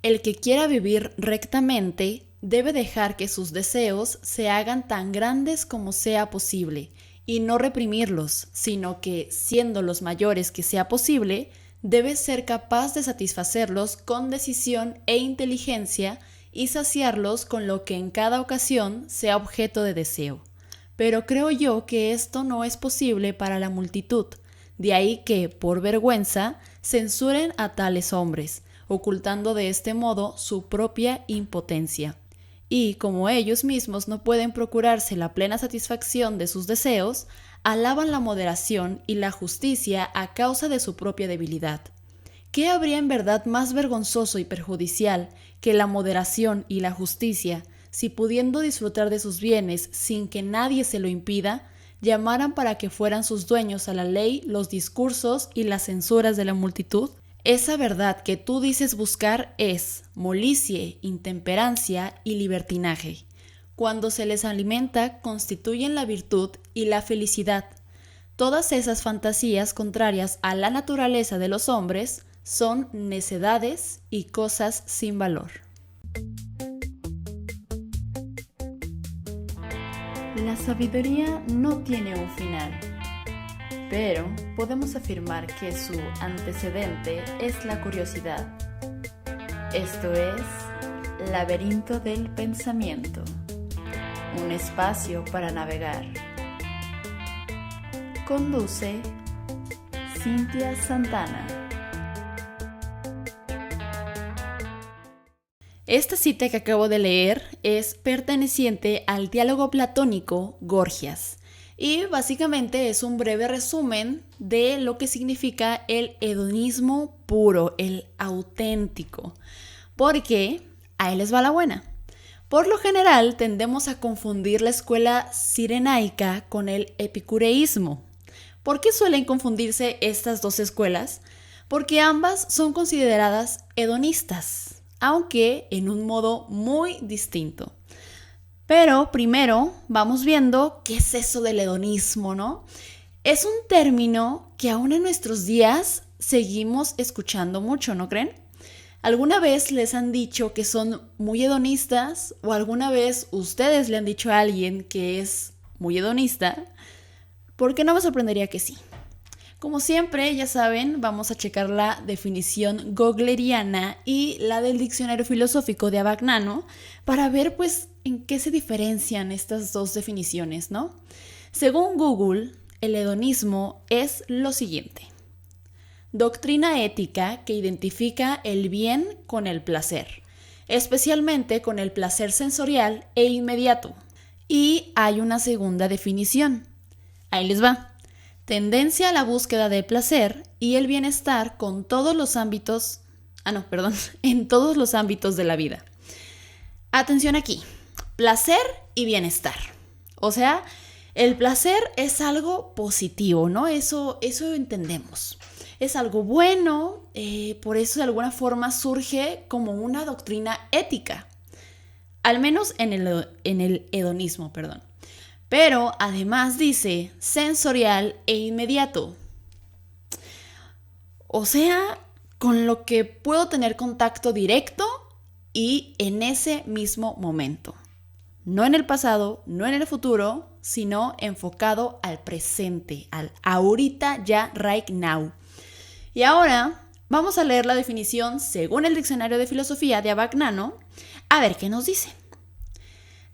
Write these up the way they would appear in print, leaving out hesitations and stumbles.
el que quiera vivir rectamente debe dejar que sus deseos se hagan tan grandes como sea posible y no reprimirlos, sino que, siendo los mayores que sea posible, debe ser capaz de satisfacerlos con decisión e inteligencia y saciarlos con lo que en cada ocasión sea objeto de deseo. Pero creo yo que esto no es posible para la multitud, de ahí que, por vergüenza, censuren a tales hombres, ocultando de este modo su propia impotencia. Y, como ellos mismos no pueden procurarse la plena satisfacción de sus deseos, alaban la moderación y la justicia a causa de su propia debilidad. ¿Qué habría en verdad más vergonzoso y perjudicial que la moderación y la justicia, si pudiendo disfrutar de sus bienes sin que nadie se lo impida, llamaran para que fueran sus dueños a la ley los discursos y las censuras de la multitud? Esa verdad que tú dices buscar es molicie, intemperancia y libertinaje. Cuando se les alimenta, constituyen la virtud y la felicidad. Todas esas fantasías contrarias a la naturaleza de los hombres son necedades y cosas sin valor. La sabiduría no tiene un final, pero podemos afirmar que su antecedente es la curiosidad. Esto es laberinto del pensamiento, un espacio para navegar. Conduce Cintia Santana. Esta cita que acabo de leer es perteneciente al diálogo platónico Gorgias y básicamente es un breve resumen de lo que significa el hedonismo puro, el auténtico, porque ahí les va la buena. Por lo general tendemos a confundir la escuela cirenaica con el epicureísmo. ¿Por qué suelen confundirse estas dos escuelas? Porque ambas son consideradas hedonistas, aunque en un modo muy distinto. Pero primero vamos viendo qué es eso del hedonismo, ¿no? Es un término que aún en nuestros días seguimos escuchando mucho, ¿no creen? ¿Alguna vez les han dicho que son muy hedonistas? ¿O alguna vez ustedes le han dicho a alguien que es muy hedonista? Porque no me sorprendería que sí. Como siempre, ya saben, vamos a checar la definición gogleriana y la del diccionario filosófico de Abagnano para ver, pues, en qué se diferencian estas dos definiciones, ¿no? Según Google, el hedonismo es lo siguiente: doctrina ética que identifica el bien con el placer, especialmente con el placer sensorial e inmediato. Y hay una segunda definición. Ahí les va. Tendencia a la búsqueda del placer y el bienestar en todos los ámbitos de la vida. Atención aquí, placer y bienestar. O sea, el placer es algo positivo, ¿no? Eso entendemos. Es algo bueno, por eso de alguna forma surge como una doctrina ética. Al menos en el hedonismo, perdón. Pero además dice sensorial e inmediato. O sea, con lo que puedo tener contacto directo y en ese mismo momento. No en el pasado, no en el futuro, sino enfocado al presente, al ahorita ya, right now. Y ahora vamos a leer la definición según el diccionario de filosofía de Abagnano, a ver qué nos dice.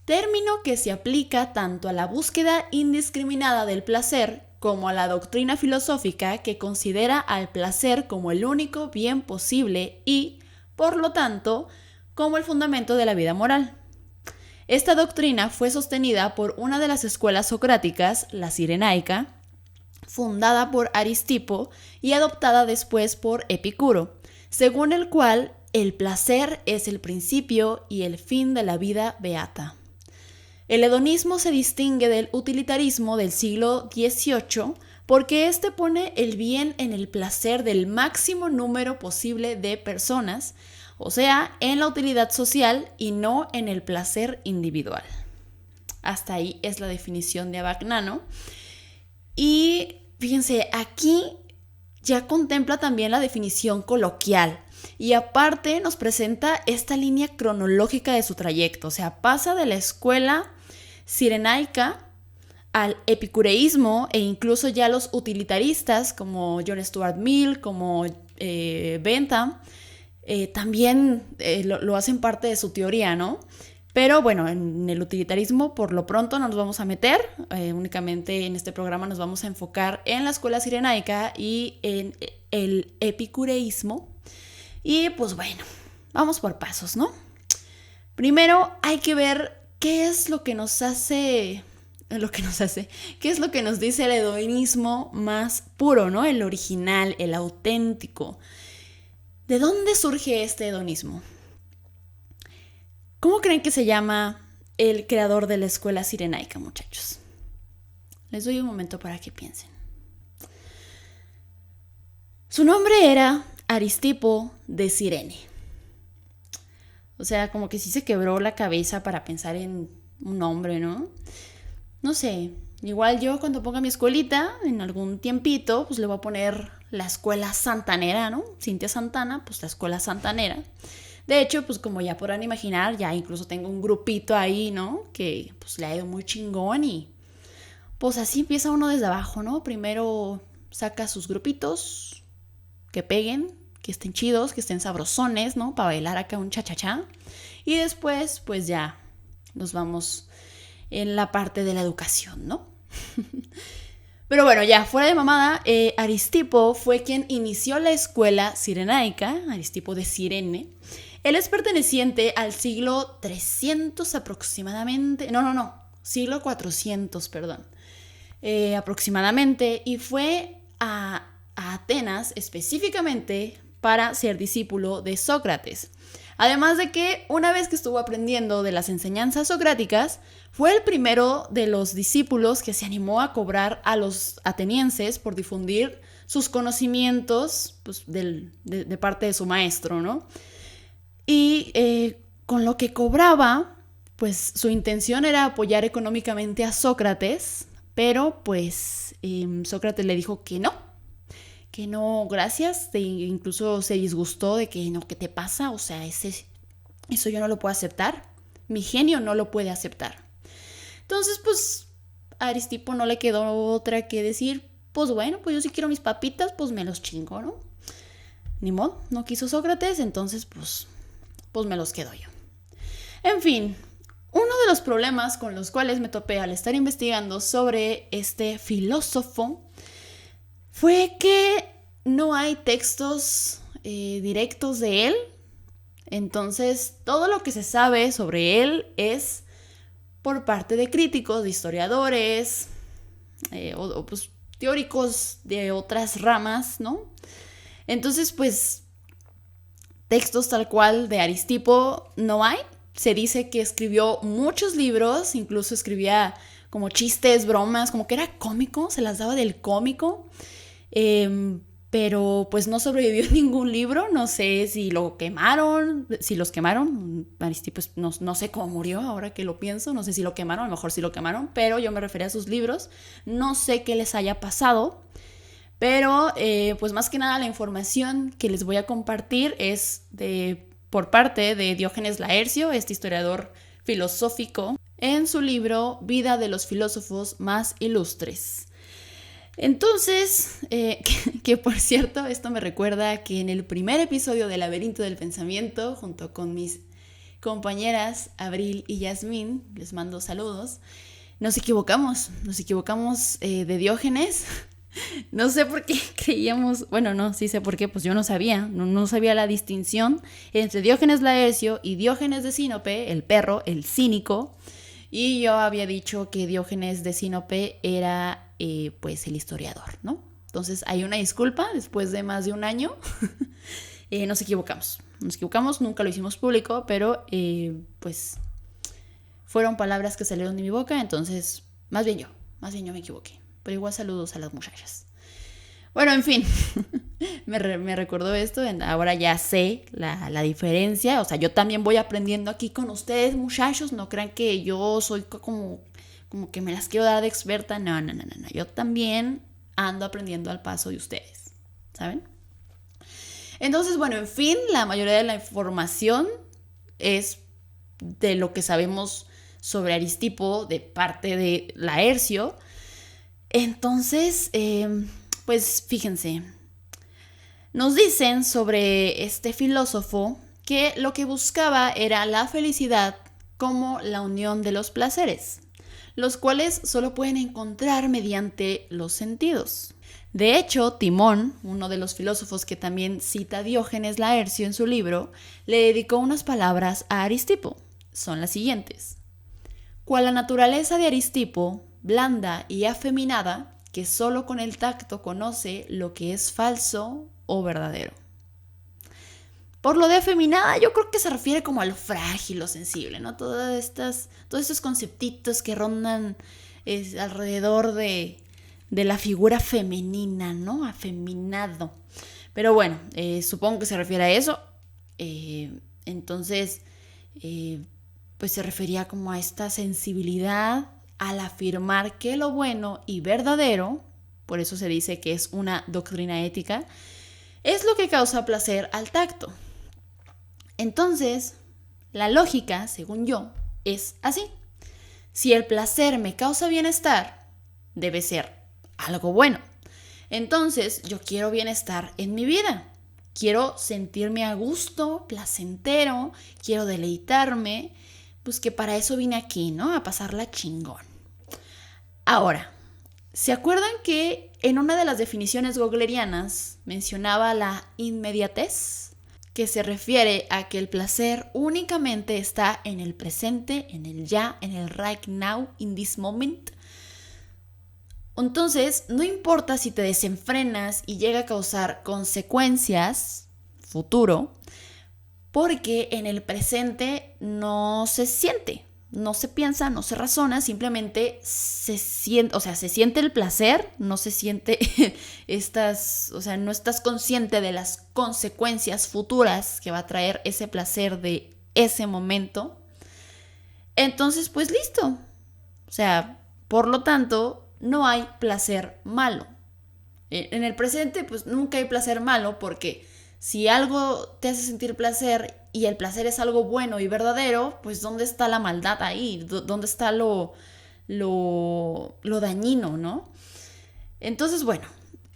Término que se aplica tanto a la búsqueda indiscriminada del placer como a la doctrina filosófica que considera al placer como el único bien posible y, por lo tanto, como el fundamento de la vida moral. Esta doctrina fue sostenida por una de las escuelas socráticas, la cirenaica, fundada por Aristipo y adoptada después por Epicuro, según el cual el placer es el principio y el fin de la vida beata. El hedonismo se distingue del utilitarismo del siglo XVIII porque éste pone el bien en el placer del máximo número posible de personas, o sea, en la utilidad social y no en el placer individual. Hasta ahí es la definición de Abagnano. Y fíjense, aquí ya contempla también la definición coloquial. Y aparte nos presenta esta línea cronológica de su trayecto, o sea, pasa de la escuela cirenaica al epicureísmo e incluso ya los utilitaristas como John Stuart Mill, como Bentham, también lo hacen parte de su teoría, ¿no? Pero bueno, en el utilitarismo por lo pronto no nos vamos a meter, únicamente en este programa nos vamos a enfocar en la escuela cirenaica y en el epicureísmo. Y pues bueno, vamos por pasos, ¿no? Primero hay que ver qué es lo que nos hace, qué es lo que nos dice el hedonismo más puro, ¿no? El original, el auténtico. ¿De dónde surge este hedonismo? ¿Cómo creen que se llama el creador de la escuela cirenaica, muchachos? Les doy un momento para que piensen. Su nombre era Aristipo de Cirene. O sea, como que sí se quebró la cabeza para pensar en un nombre, ¿no? No sé, igual yo cuando ponga mi escuelita, en algún tiempito, pues le voy a poner la escuela santanera, ¿no? Cintia Santana, pues la escuela santanera. De hecho, pues como ya podrán imaginar, ya incluso tengo un grupito ahí, ¿no? Que pues le ha ido muy chingón y pues así empieza uno desde abajo, ¿no? Primero saca sus grupitos que peguen, que estén chidos, que estén sabrosones, ¿no? Para bailar acá un cha-cha-cha. Y después, pues ya nos vamos en la parte de la educación, ¿no? Pero bueno, ya fuera de mamada, Aristipo fue quien inició la escuela cirenaica, Aristipo de Cirene. Él es perteneciente al siglo 300 aproximadamente, siglo 400, perdón, aproximadamente, y fue a Atenas específicamente para ser discípulo de Sócrates. Además de que una vez que estuvo aprendiendo de las enseñanzas socráticas, fue el primero de los discípulos que se animó a cobrar a los atenienses por difundir sus conocimientos pues, de parte de su maestro, ¿no? Y con lo que cobraba, pues su intención era apoyar económicamente a Sócrates, pero pues Sócrates le dijo que no, gracias, incluso se disgustó de que no, ¿qué te pasa? O sea, eso yo no lo puedo aceptar, mi genio no lo puede aceptar. Entonces, pues, a Aristipo no le quedó otra que decir, pues bueno, pues yo si quiero mis papitas, pues me los chingo, ¿no? Ni modo, no quiso Sócrates, entonces, pues me los quedo yo. En fin, uno de los problemas con los cuales me topé al estar investigando sobre este filósofo fue que no hay textos directos de él. Entonces, todo lo que se sabe sobre él es por parte de críticos, de historiadores, o pues, teóricos de otras ramas, ¿no? Entonces, pues, textos tal cual de Aristipo no hay. Se dice que escribió muchos libros, incluso escribía como chistes, bromas, como que era cómico, se las daba del cómico. Pero pues no sobrevivió ningún libro, no sé si lo quemaron, si los quemaron, Aristipo no sé cómo murió ahora que lo pienso, no sé si lo quemaron, a lo mejor sí lo quemaron, pero yo me refería a sus libros, no sé qué les haya pasado, pero pues más que nada la información que les voy a compartir es por parte de Diógenes Laercio, este historiador filosófico, en su libro Vida de los filósofos más ilustres. Entonces, que por cierto, esto me recuerda que en el primer episodio de Laberinto del Pensamiento, junto con mis compañeras Abril y Yasmín, les mando saludos, nos equivocamos de Diógenes. No sé por qué creíamos, bueno, no, sí sé por qué, pues yo no sabía la distinción entre Diógenes Laercio y Diógenes de Sinope, el perro, el cínico, y yo había dicho que Diógenes de Sinope era pues el historiador, ¿no? Entonces hay una disculpa, después de más de un año nos equivocamos, nunca lo hicimos público, pero pues fueron palabras que salieron de mi boca, entonces más bien yo me equivoqué, pero igual saludos a las muchachas. Bueno, en fin, me recordó esto, ahora ya sé la diferencia, o sea, yo también voy aprendiendo aquí con ustedes, muchachos, no crean que yo soy como que me las quiero dar de experta, no, yo también ando aprendiendo al paso de ustedes, ¿saben? Entonces, bueno, en fin, la mayoría de la información es de lo que sabemos sobre Aristipo de parte de Laercio. Entonces, pues fíjense, nos dicen sobre este filósofo que lo que buscaba era la felicidad como la unión de los placeres, los cuales solo pueden encontrar mediante los sentidos. De hecho, Timón, uno de los filósofos que también cita Diógenes Laercio en su libro, le dedicó unas palabras a Aristipo. Son las siguientes: cual la naturaleza de Aristipo, blanda y afeminada, que solo con el tacto conoce lo que es falso o verdadero. Por lo de afeminada, yo creo que se refiere como a lo frágil, lo sensible, ¿no? Todos estos conceptitos que rondan alrededor de la figura femenina, ¿no? Afeminado. Pero bueno, supongo que se refiere a eso. Entonces, pues se refería como a esta sensibilidad al afirmar que lo bueno y verdadero, por eso se dice que es una doctrina ética, es lo que causa placer al tacto. Entonces, la lógica, según yo, es así. Si el placer me causa bienestar, debe ser algo bueno. Entonces, yo quiero bienestar en mi vida. Quiero sentirme a gusto, placentero, quiero deleitarme, pues que para eso vine aquí, ¿no? A pasarla chingón. Ahora, ¿se acuerdan que en una de las definiciones goglerianas mencionaba la inmediatez? Que se refiere a que el placer únicamente está en el presente, en el ya, en el right now, in this moment. Entonces, no importa si te desenfrenas y llega a causar consecuencias futuro, porque en el presente no se siente, no se piensa, no se razona, simplemente se siente, o sea, se siente el placer, no se siente no estás consciente de las consecuencias futuras que va a traer ese placer de ese momento. Entonces, pues listo. O sea, por lo tanto, no hay placer malo. En el presente, pues nunca hay placer malo, porque si algo te hace sentir placer y el placer es algo bueno y verdadero, pues ¿dónde está la maldad ahí? ¿Dónde está lo dañino, no? Entonces, bueno,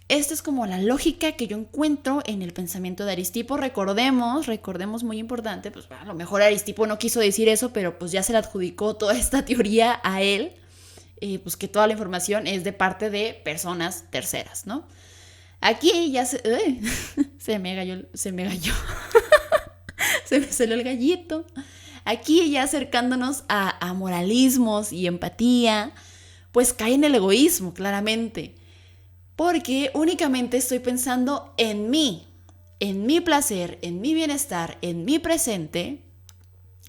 esta es como la lógica que yo encuentro en el pensamiento de Aristipo. Recordemos, muy importante, pues a lo mejor Aristipo no quiso decir eso, pero pues ya se le adjudicó toda esta teoría a él, pues que toda la información es de parte de personas terceras, ¿no? Aquí ya se me salió el gallito. Aquí ya acercándonos a moralismos y empatía, pues cae en el egoísmo, claramente. Porque únicamente estoy pensando en mí, en mi placer, en mi bienestar, en mi presente.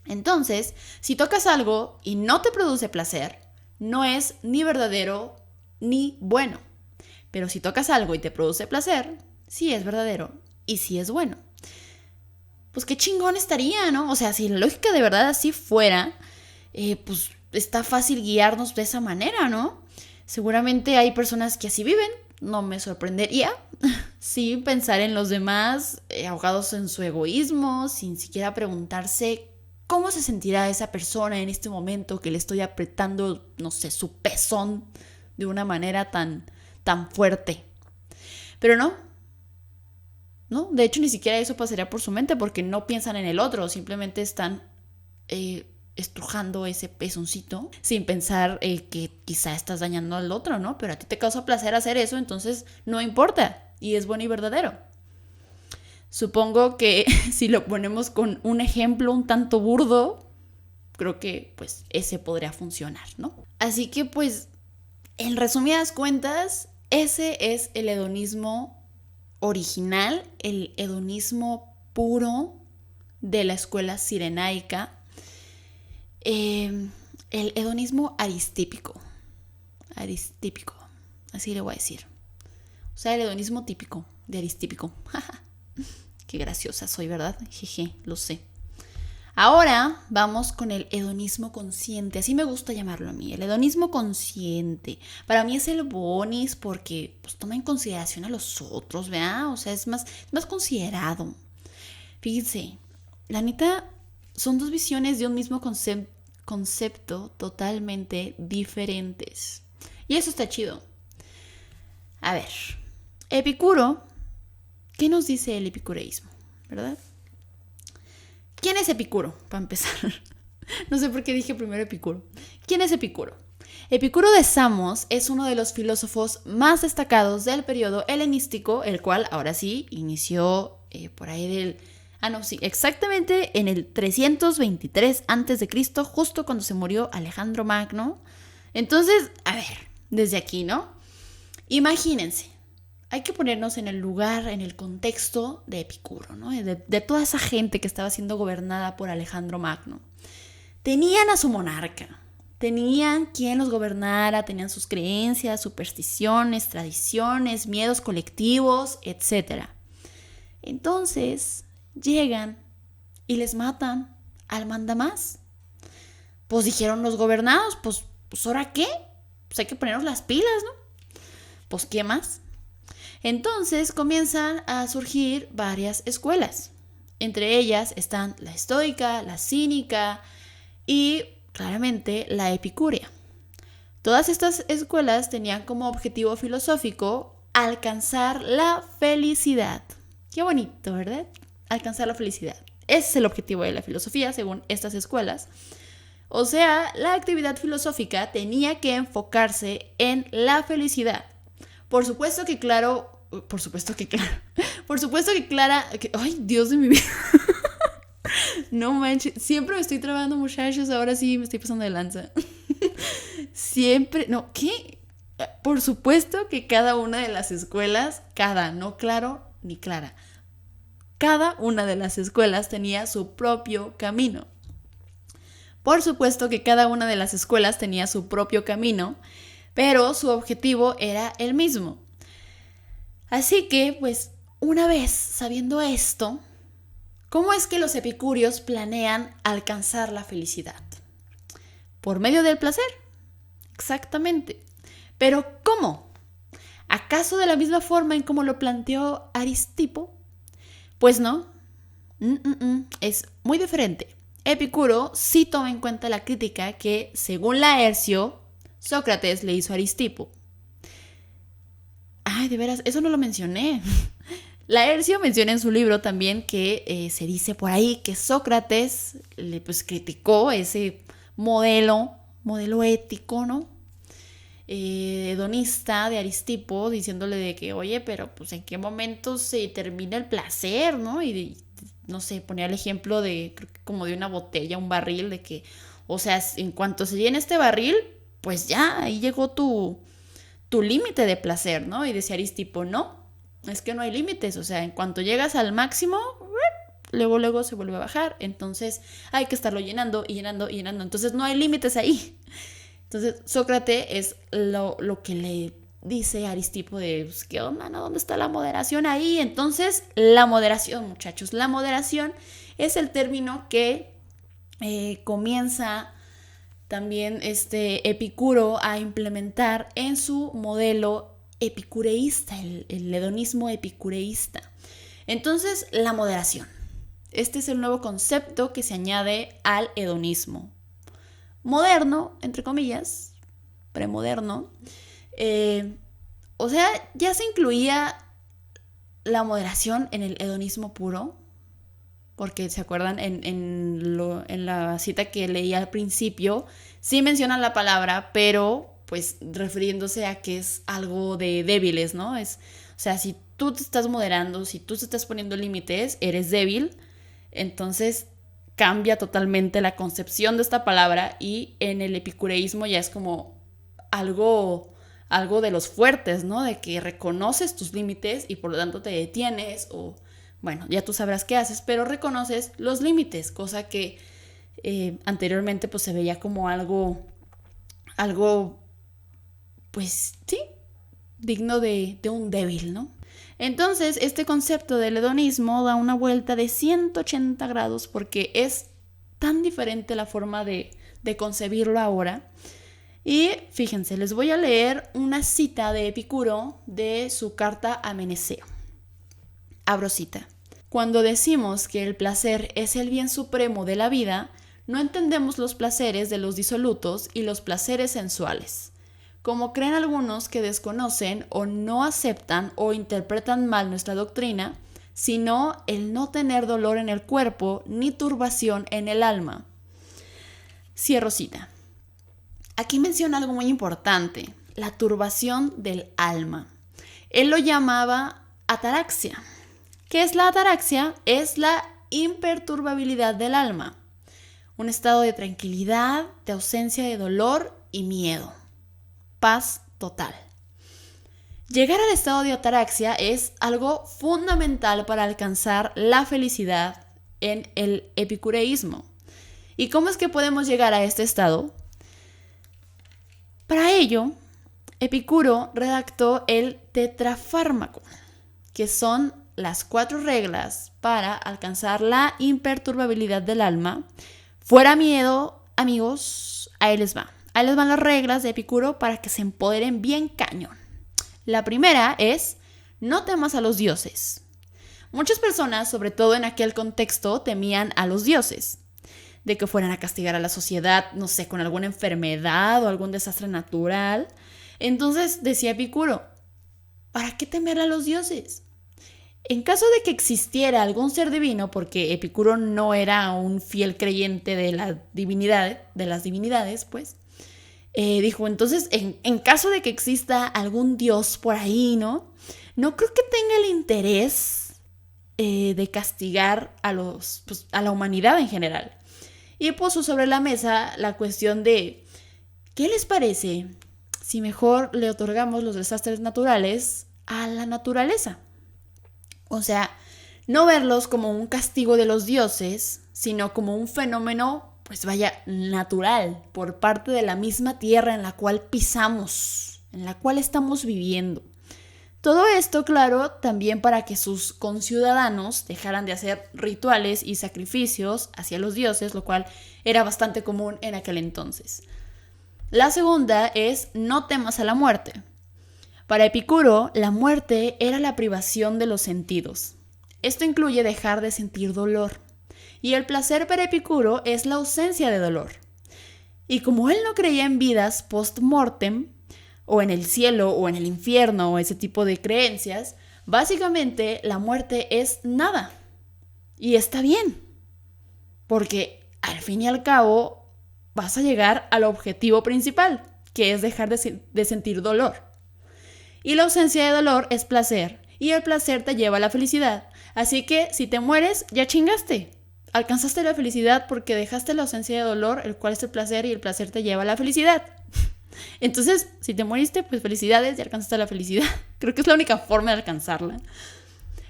Entonces, si tocas algo y no te produce placer, no es ni verdadero ni bueno. Pero si tocas algo y te produce placer, sí es verdadero y sí es bueno. Pues qué chingón estaría, ¿no? O sea, si la lógica de verdad así fuera, pues está fácil guiarnos de esa manera, ¿no? Seguramente hay personas que así viven, no me sorprendería. Sí, pensar en los demás, ahogados en su egoísmo, sin siquiera preguntarse cómo se sentirá esa persona en este momento que le estoy apretando, no sé, su pezón de una manera tan fuerte. Pero no, de hecho ni siquiera eso pasaría por su mente, porque no piensan en el otro, simplemente están estrujando ese pezoncito sin pensar que quizá estás dañando al otro, ¿no? Pero a ti te causa placer hacer eso, entonces no importa y es bueno y verdadero. Supongo que si lo ponemos con un ejemplo un tanto burdo, creo que pues ese podría funcionar, ¿no? Así que pues, en resumidas cuentas, ese es el hedonismo original, el hedonismo puro de la escuela cirenaica, el hedonismo aristípico, así le voy a decir. O sea, el hedonismo típico de Aristípico. Qué graciosa soy, ¿verdad? Jeje, lo sé. Ahora vamos con el hedonismo consciente, así me gusta llamarlo a mí, el hedonismo consciente. Para mí es el bonis porque pues, toma en consideración a los otros, ¿verdad? O sea, es más considerado. Fíjense, la neta, son dos visiones de un mismo concepto totalmente diferentes. Y eso está chido. A ver, Epicuro, ¿qué nos dice el epicureísmo? ¿Verdad? ¿Quién es Epicuro? Para empezar. No sé por qué dije primero Epicuro. ¿Quién es Epicuro? Epicuro de Samos es uno de los filósofos más destacados del periodo helenístico, el cual ahora sí inició por ahí del... exactamente en el 323 a.C., justo cuando se murió Alejandro Magno. Entonces, a ver, desde aquí, ¿no? Imagínense, hay que ponernos en el lugar, en el contexto de Epicuro, ¿no? De toda esa gente que estaba siendo gobernada por Alejandro Magno. Tenían a su monarca, tenían quien los gobernara, tenían sus creencias, supersticiones, tradiciones, miedos colectivos, etc. Entonces llegan y les matan al mandamás. Pues dijeron los gobernados, pues ¿ahora qué? Pues hay que ponernos las pilas, ¿no? Pues ¿qué más? Entonces comienzan a surgir varias escuelas. Entre ellas están la estoica, la cínica y claramente la epicúrea. Todas estas escuelas tenían como objetivo filosófico alcanzar la felicidad. Qué bonito, ¿verdad? Alcanzar la felicidad. Ese es el objetivo de la filosofía, según estas escuelas. O sea, la actividad filosófica tenía que enfocarse en la felicidad. Por supuesto que claro, ay, Dios de mi vida. No manches, siempre me estoy trabando, muchachos, ahora sí me estoy pasando de lanza. Siempre, no, ¿qué? Por supuesto que cada una de las escuelas, no claro ni clara, cada una de las escuelas tenía su propio camino. Por supuesto que cada una de las escuelas tenía su propio camino, pero su objetivo era el mismo. Así que, pues, una vez sabiendo esto, ¿cómo es que los epicúreos planean alcanzar la felicidad? ¿Por medio del placer? Exactamente. ¿Pero cómo? ¿Acaso de la misma forma en como lo planteó Aristipo? Pues no. Es muy diferente. Epicuro sí toma en cuenta la crítica que, según Laercio, Sócrates le hizo a Aristipo. Ay, de veras, eso no lo mencioné. Laercio menciona en su libro también que se dice por ahí que Sócrates le criticó ese modelo ético, ¿no? Hedonista de Aristipo, diciéndole de que, oye, pero pues en qué momento se termina el placer, ¿no? Y no sé, ponía el ejemplo de, creo que como de una botella, un barril, de que, o sea, en cuanto se llene este barril, pues ya, ahí llegó tu límite de placer, ¿no? Y decía Aristipo, no, es que no hay límites, o sea, en cuanto llegas al máximo, luego se vuelve a bajar, entonces hay que estarlo llenando y llenando y llenando, entonces no hay límites ahí. Entonces Sócrates es lo que le dice a Aristipo de, pues, ¿qué onda, no? ¿Dónde está la moderación ahí? Entonces, la moderación, muchachos, la moderación es el término que comienza también Epicuro a implementar en su modelo epicureísta, el hedonismo epicureísta. Entonces, la moderación. Este es el nuevo concepto que se añade al hedonismo. Moderno, entre comillas, premoderno. O sea, ya se incluía la moderación en el hedonismo puro, porque se acuerdan en la cita que leí al principio, sí mencionan la palabra, pero pues refiriéndose a que es algo de débiles, ¿no? O sea, si tú te estás moderando, si tú te estás poniendo límites, eres débil, entonces cambia totalmente la concepción de esta palabra y en el epicureísmo ya es como algo de los fuertes, ¿no? De que reconoces tus límites y por lo tanto te detienes o, bueno, ya tú sabrás qué haces, pero reconoces los límites, cosa que anteriormente pues se veía como algo, pues sí, digno de un débil, ¿no? Entonces, este concepto del hedonismo da una vuelta de 180 grados porque es tan diferente la forma de concebirlo ahora. Y fíjense, les voy a leer una cita de Epicuro de su carta a Meneceo. Abro cita. Cuando decimos que el placer es el bien supremo de la vida, no entendemos los placeres de los disolutos y los placeres sensuales. Como creen algunos que desconocen o no aceptan o interpretan mal nuestra doctrina, sino el no tener dolor en el cuerpo ni turbación en el alma. Cierro cita. Aquí menciona algo muy importante, la turbación del alma. Él lo llamaba ataraxia. ¿Qué es la ataraxia? Es la imperturbabilidad del alma, un estado de tranquilidad, de ausencia de dolor y miedo, paz total. Llegar al estado de ataraxia es algo fundamental para alcanzar la felicidad en el epicureísmo. ¿Y cómo es que podemos llegar a este estado? Para ello, Epicuro redactó el tetrafármaco, que son las 4 reglas para alcanzar la imperturbabilidad del alma. Fuera miedo, amigos, ahí les va. Ahí les van las reglas de Epicuro para que se empoderen bien cañón. La primera es, no temas a los dioses. Muchas personas, sobre todo en aquel contexto, temían a los dioses, de que fueran a castigar a la sociedad, no sé, con alguna enfermedad o algún desastre natural. Entonces decía Epicuro, ¿para qué temer a los dioses? En caso de que existiera algún ser divino, porque Epicuro no era un fiel creyente de la divinidad, de las divinidades, pues, dijo, entonces, en caso de que exista algún dios por ahí, ¿no? No creo que tenga el interés de castigar a la humanidad en general. Y puso sobre la mesa la cuestión de, ¿qué les parece si mejor le otorgamos los desastres naturales a la naturaleza? O sea, no verlos como un castigo de los dioses, sino como un fenómeno, pues vaya, natural, por parte de la misma tierra en la cual pisamos, en la cual estamos viviendo. Todo esto, claro, también para que sus conciudadanos dejaran de hacer rituales y sacrificios hacia los dioses, lo cual era bastante común en aquel entonces. La segunda es no temas a la muerte. Para Epicuro, la muerte era la privación de los sentidos. Esto incluye dejar de sentir dolor. Y el placer para Epicuro es la ausencia de dolor. Y como él no creía en vidas post-mortem, o en el cielo, o en el infierno, o ese tipo de creencias, básicamente la muerte es nada. Y está bien. Porque al fin y al cabo vas a llegar al objetivo principal, que es dejar de sentir dolor. Y la ausencia de dolor es placer. Y el placer te lleva a la felicidad. Así que si te mueres, ya chingaste. Alcanzaste la felicidad porque dejaste la ausencia de dolor, el cual es el placer, y el placer te lleva a la felicidad. Entonces, si te moriste, pues felicidades, ya alcanzaste la felicidad. Creo que es la única forma de alcanzarla.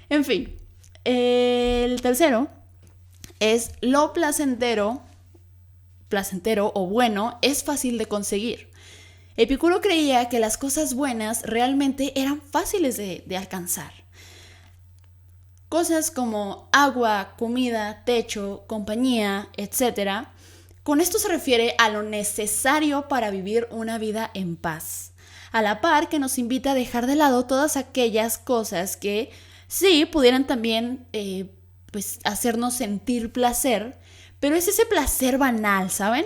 En fin, el tercero es lo placentero o bueno es fácil de conseguir. Epicuro creía que las cosas buenas realmente eran fáciles de alcanzar. Cosas como agua, comida, techo, compañía, etc. Con esto se refiere a lo necesario para vivir una vida en paz. A la par que nos invita a dejar de lado todas aquellas cosas que sí pudieran también pues hacernos sentir placer, pero es ese placer banal, ¿saben?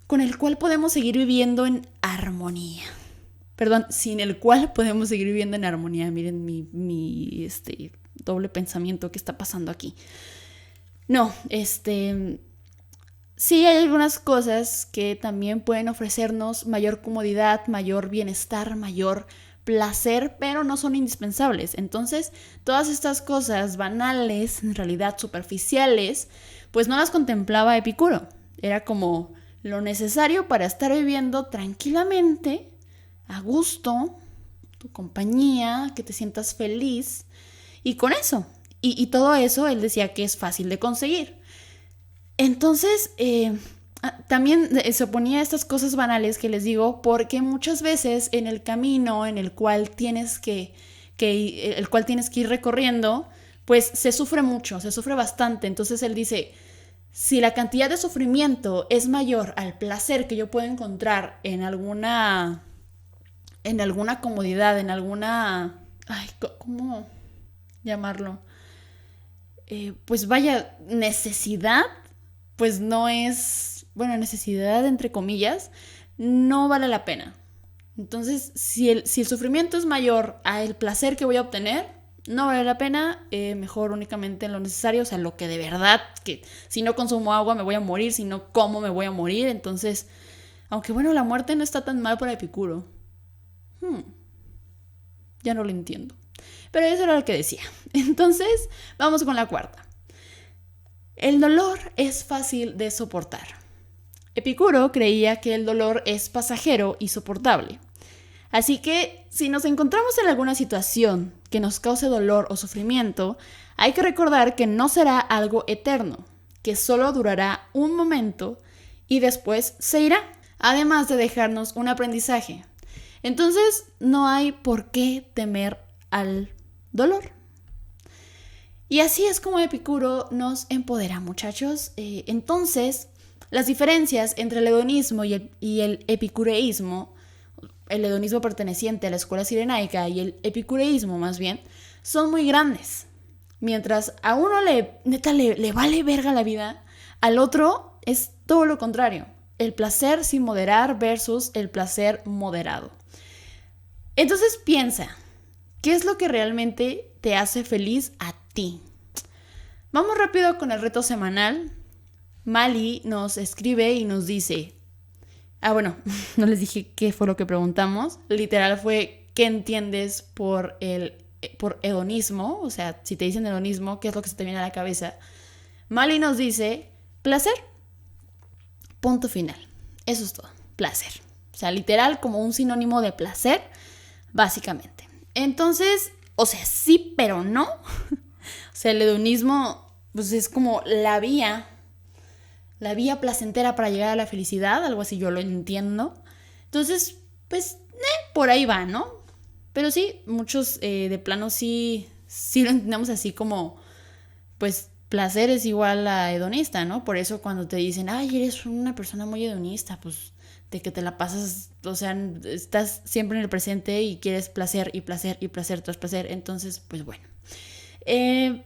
Con el cual podemos seguir viviendo en armonía. Perdón, sin el cual podemos seguir viviendo en armonía. Miren mi doble pensamiento que está pasando aquí. No, sí hay algunas cosas que también pueden ofrecernos mayor comodidad, mayor bienestar, mayor placer, pero no son indispensables. Entonces, todas estas cosas banales, en realidad superficiales, pues no las contemplaba Epicuro. Era como lo necesario para estar viviendo tranquilamente, a gusto, tu compañía, que te sientas feliz, y con eso. Y todo eso él decía que es fácil de conseguir. Entonces, también se oponía a estas cosas banales que les digo, porque muchas veces en el camino en el cual tienes que ir recorriendo, pues se sufre mucho, se sufre bastante. Entonces él dice, Si la cantidad de sufrimiento es mayor al placer que yo puedo encontrar en alguna comodidad, en alguna, ay, ¿cómo llamarlo? Pues vaya, necesidad, pues no es, bueno, necesidad entre comillas, no vale la pena. Entonces, si el sufrimiento es mayor al placer que voy a obtener, no vale la pena, mejor únicamente en lo necesario, o sea, lo que de verdad, que si no consumo agua me voy a morir, si no como me voy a morir. Entonces, aunque bueno, la muerte no está tan mal para Epicuro. Ya no lo entiendo. Pero eso era lo que decía. Entonces, vamos con la cuarta. El dolor es fácil de soportar. Epicuro creía que el dolor es pasajero y soportable. Así que, si nos encontramos en alguna situación que nos cause dolor o sufrimiento, hay que recordar que no será algo eterno, que solo durará un momento y después se irá, además de dejarnos un aprendizaje. Entonces, no hay por qué temer al dolor. Y así es como Epicuro nos empodera, muchachos. Entonces, las diferencias entre el hedonismo y el epicureísmo, el hedonismo perteneciente a la escuela cirenaica y el epicureísmo más bien, son muy grandes. Mientras a uno le vale verga la vida, al otro es todo lo contrario. El placer sin moderar versus el placer moderado. Entonces piensa, ¿qué es lo que realmente te hace feliz a ti? Vamos rápido con el reto semanal. Mali nos escribe y nos dice... bueno, no les dije qué fue lo que preguntamos. Literal fue, ¿qué entiendes por hedonismo? O sea, si te dicen hedonismo, ¿qué es lo que se te viene a la cabeza? Mali nos dice, placer. Punto final. Eso es todo, placer. O sea, literal como un sinónimo de placer, básicamente. Entonces, o sea, sí, pero no. O sea, el hedonismo pues es como la vía placentera para llegar a la felicidad, algo así yo lo entiendo. Entonces, pues, por ahí va, ¿no? Pero sí, muchos de plano sí lo entendemos así como, pues, placer es igual a hedonista, ¿no? Por eso cuando te dicen, ay, eres una persona muy hedonista, pues, de que te la pasas, o sea, estás siempre en el presente y quieres placer y placer y placer tras placer. Entonces, pues bueno.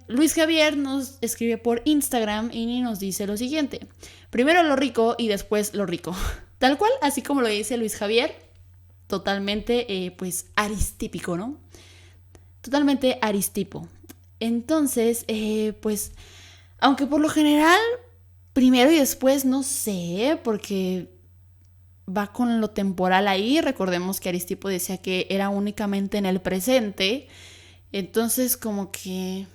Luis Javier nos escribe por Instagram y nos dice lo siguiente: primero lo rico y después lo rico. Tal cual, así como lo dice Luis Javier, totalmente pues aristípico, ¿no? Totalmente aristipo. Entonces, pues, aunque por lo general, primero y después, no sé, porque va con lo temporal ahí. Recordemos que Aristipo decía que era únicamente en el presente. Entonces como que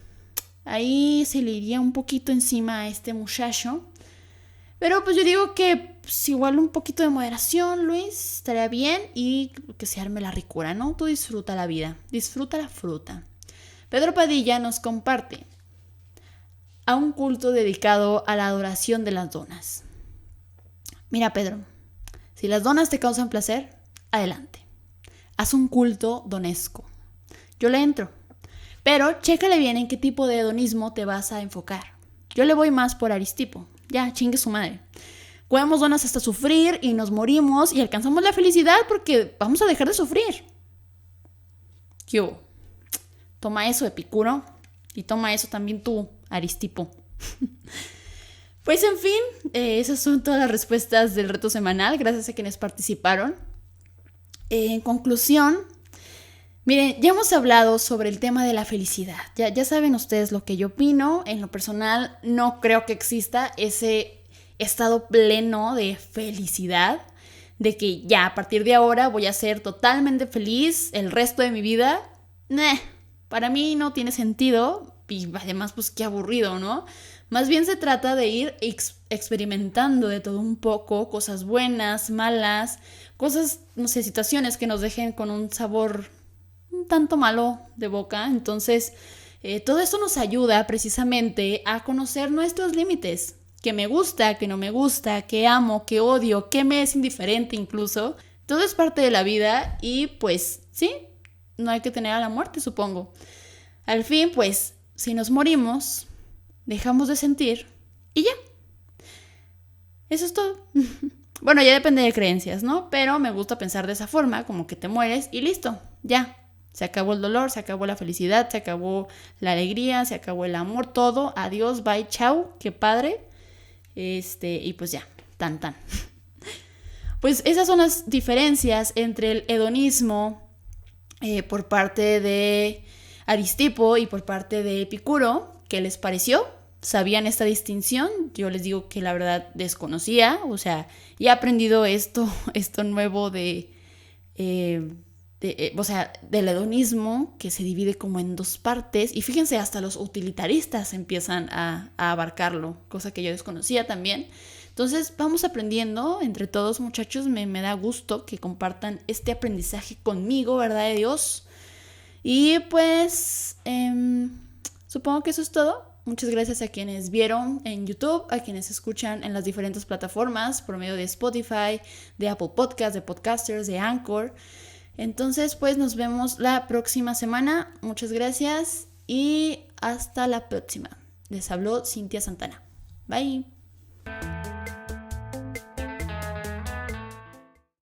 ahí se le iría un poquito encima a este muchacho. Pero pues yo digo que pues, igual un poquito de moderación, Luis, estaría bien. Y que se arme la ricura, ¿no? Tú disfruta la vida, disfruta la fruta. Pedro Padilla nos comparte: a un culto dedicado a la adoración de las donas. Mira, Pedro, si las donas te causan placer, adelante. Haz un culto donesco. Yo le entro. Pero chécale bien en qué tipo de hedonismo te vas a enfocar. Yo le voy más por Aristipo. Ya, chingue su madre. Comemos donas hasta sufrir y nos morimos y alcanzamos la felicidad porque vamos a dejar de sufrir. ¿Qué hubo? Toma eso, Epicuro. Y toma eso también tú, Aristipo. Pues en fin, esas son todas las respuestas del reto semanal. Gracias a quienes participaron. En conclusión, miren, ya hemos hablado sobre el tema de la felicidad. Ya saben ustedes lo que yo opino. En lo personal, no creo que exista ese estado pleno de felicidad, de que ya a partir de ahora voy a ser totalmente feliz el resto de mi vida. Para mí no tiene sentido y además pues qué aburrido, ¿no? Más bien se trata de ir experimentando de todo un poco, cosas buenas, malas, cosas, no sé, situaciones que nos dejen con un sabor un tanto malo de boca. Entonces, todo esto nos ayuda precisamente a conocer nuestros límites. Qué me gusta, qué no me gusta, qué amo, qué odio, qué me es indiferente incluso. Todo es parte de la vida y pues sí, no hay que tener a la muerte, supongo. Al fin, pues, si nos morimos, dejamos de sentir y ya. Eso es todo. Bueno, ya depende de creencias, ¿no? Pero me gusta pensar de esa forma, como que te mueres y listo, ya. Se acabó el dolor, se acabó la felicidad, se acabó la alegría, se acabó el amor, todo. Adiós, bye, chao, qué padre. Y pues ya, tan tan. Pues esas son las diferencias entre el hedonismo por parte de Aristipo y por parte de Epicuro. ¿Qué les pareció? ¿Sabían esta distinción? Yo les digo que la verdad desconocía, o sea, ya he aprendido esto nuevo o sea, del hedonismo, que se divide como en dos partes, y fíjense, hasta los utilitaristas empiezan a abarcarlo, cosa que yo desconocía también. Entonces vamos aprendiendo entre todos, muchachos. Me da gusto que compartan este aprendizaje conmigo, ¿verdad de Dios? Y pues supongo que eso es todo. Muchas gracias a quienes vieron en YouTube, a quienes escuchan en las diferentes plataformas por medio de Spotify, de Apple Podcasts, de Podcasters, de Anchor. Entonces, pues nos vemos la próxima semana. Muchas gracias y hasta la próxima. Les habló Cintia Santana. Bye.